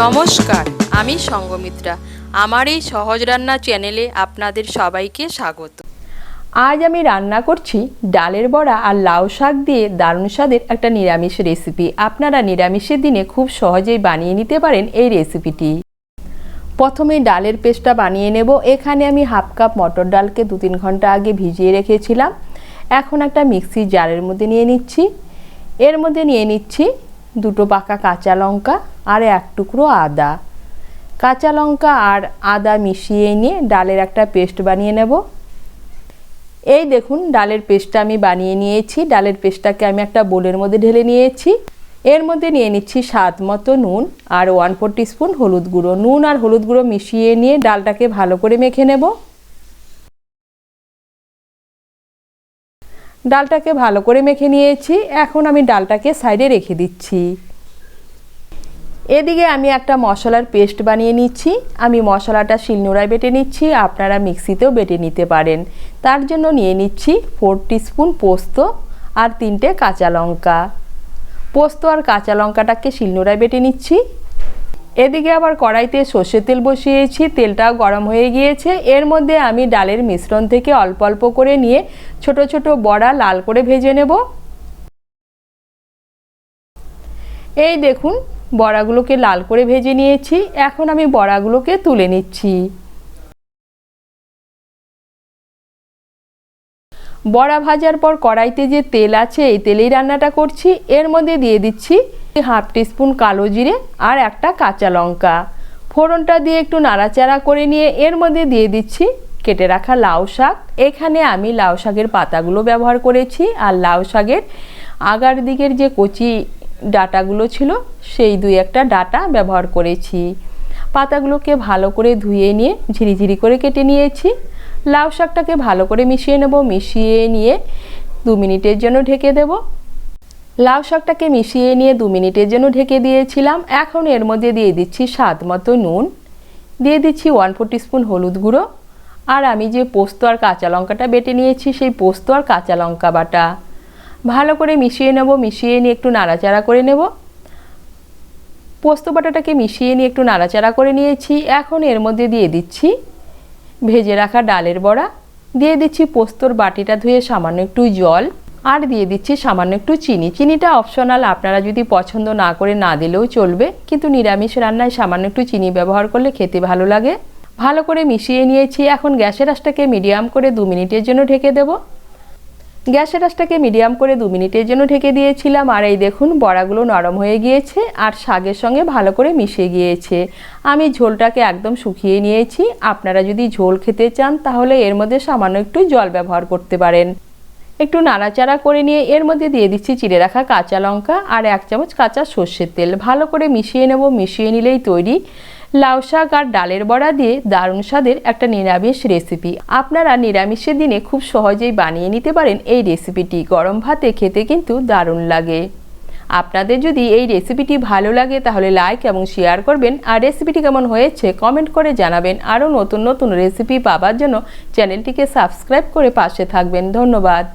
নমস্কার, আমি সঙ্গমিত্রা। আমার এই সহজ রান্না চ্যানেলে আপনাদের সবাইকে স্বাগত। আজ আমি রান্না করছি ডালের বড়া আর লাউ শাক দিয়ে দারুণ স্বাদের একটা নিরামিষ রেসিপি। আপনারা নিরামিষের দিনে খুব সহজেই বানিয়ে নিতে পারেন এই রেসিপিটি। প্রথমে ডালের পেস্টটা বানিয়ে নেব। এখানে আমি হাফ কাপ মটর ডালকে 2-3 ঘন্টা আগে ভিজিয়ে রেখেছিলাম। এখন একটা মিক্সির জারের মধ্যে নিয়ে নিচ্ছি। এর মধ্যে নিয়ে নিচ্ছি 2 পাকা কাঁচা লঙ্কা আর 1 টুকরো আদা। কাঁচা লঙ্কা আর আদা মিশিয়ে নিয়ে ডালের একটা পেস্ট বানিয়ে নেব। এই দেখুন, ডালের পেস্টটা আমি বানিয়ে নিয়েছি। ডালের পেস্টটাকে আমি একটা বোলের মধ্যে ঢেলে নিয়েছি। এর মধ্যে নিয়ে নিচ্ছি স্বাদ মতো নুন আর 1/4 টিস্পুন হলুদ গুঁড়ো। নুন আর হলুদ গুঁড়ো মিশিয়ে নিয়ে ডালটাকে ভালো করে মেখে নেব। ডালটাকে ভালো করে মেখে নিয়েছি। এখন আমি ডালটাকে সাইডে রেখে দিচ্ছি। এদিকে আমি একটা মশলার পেস্ট বানিয়ে নিচ্ছি। আমি মশলাটা শিলনোড়ায় বেটে নিচ্ছি, আপনারা মিক্সিতেও বেটে নিতে পারেন। তার জন্য নিয়ে নিচ্ছি 4 টিস্পুন পোস্ত আর 3টে কাঁচা লঙ্কা। পোস্ত আর কাঁচা লঙ্কাটাকে শিলনোড়ায় বেটে নিচ্ছি। এদিকে আবার কড়াইতে সর্ষের তেল বসিয়েছি, তেলটাও গরম হয়ে গিয়েছে। এর মধ্যে আমি ডালের মিশ্রণ থেকে অল্প অল্প করে নিয়ে ছোট ছোট বড়া লাল করে ভেজে নেব। এই দেখুন, বড়াগুলোকে লাল করে ভেজে নিয়েছি। এখন আমি বড়াগুলোকে তুলে নিচ্ছি। বড়া ভাজার পর কড়াইতে যে তেল আছে, এই তেলেই রান্নাটা করছি। এর মধ্যে দিয়ে দিচ্ছি 1/2 টিস্পুন কালো জিরে আর একটা কাঁচা লঙ্কা। ফোড়নটা দিয়ে একটু নাড়াচাড়া করে নিয়ে এর মধ্যে দিয়ে দিচ্ছি কেটে রাখা লাউ শাক। এখানে আমি লাউ শাকের পাতাগুলো ব্যবহার করেছি আর লাউ শাকের আগার দিকের যে কচি ডাটাগুলো ছিল সেই 2-1টা ডাটা ব্যবহার করেছি। পাতাগুলোকে ভালো করে ধুয়ে নিয়ে ঝিরিঝিরি করে কেটে নিয়েছি। লাউ শাকটাকে ভালো করে মিশিয়ে নেব। মিশিয়ে নিয়ে 2 মিনিটের জন্য ঢেকে দেব। লাউ শাকটাকে মিশিয়ে নিয়ে 2 মিনিটের জন্য ঢেকে দিয়েছিলাম। এখন এর মধ্যে দিয়ে দিচ্ছি স্বাদ মতো নুন, দিয়ে দিচ্ছি 1/4 টিস্পুন হলুদ গুঁড়ো আর আমি যে পোস্ত আর কাঁচা লঙ্কাটা বেটে নিয়েছি সেই পোস্ত আর কাঁচা লঙ্কা বাটা ভালো করে মিশিয়ে নেব। মিশিয়ে নিয়ে একটু নাড়াচাড়া করে নেব। পোস্ত বাটাটাকে মিশিয়ে নিয়ে একটু নাড়াচাড়া করে নিয়েছি। এখন এর মধ্যে দিয়ে দিচ্ছি ভেজে রাখা ডালের বড়া, দিয়ে দিচ্ছি পোস্তর বাটিটা ধুয়ে সামান্য একটু জল আর দিয়ে দিচ্ছি সামান্য একটু চিনি। চিনিটা অপশনাল, আপনারা যদি পছন্দ না করে না দিলেও চলবে, কিন্তু নিরামিষ রান্নায় সামান্য একটু চিনি ব্যবহার করলে খেতে ভালো লাগে। ভালো করে মিশিয়ে নিয়েছি। এখন গ্যাসের আঁচটাকে মিডিয়াম করে 2 মিনিটের জন্য ঢেকে দেব। গ্যাসের আঁচটাকে মিডিয়াম করে 2 মিনিটের জন্য ঢেকে দিয়েছিলাম। আর এই দেখুন, বড়াগুলো নরম হয়ে গিয়েছে আর শাকের সঙ্গে ভালো করে মিশে গিয়েছে। আমি ঝোলটাকে একদম শুকিয়ে নিয়েছি। আপনারা যদি ঝোল খেতে চান তাহলে এর মধ্যে সামান্য একটু জল ব্যবহার করতে পারেন। একটু নাড়াচাড়া করে নিয়ে এর মধ্যে দিয়ে দিচ্ছি চিড়ে রাখা কাঁচা লঙ্কা আর 1 চামচ কাঁচা সর্ষের তেল। ভালো করে মিশিয়ে নেব। মিশিয়ে নিলেই তৈরি লাউ শাক আর ডালের বড়া দিয়ে দারুণ স্বাদের একটা নিরামিষ রেসিপি। আপনারা নিরামিষের দিনে খুব সহজেই বানিয়ে নিতে পারেন এই রেসিপিটি। গরম ভাতে খেতে কিন্তু দারুণ লাগে। আপনাদের যদি এই রেসিপিটি ভালো লাগে তাহলে লাইক এবং শেয়ার করবেন। আর রেসিপিটি কেমন হয়েছে কমেন্ট করে জানাবেন। আরও নতুন নতুন রেসিপি পাওয়ার জন্য চ্যানেলটিকে সাবস্ক্রাইব করে পাশে থাকবেন। ধন্যবাদ।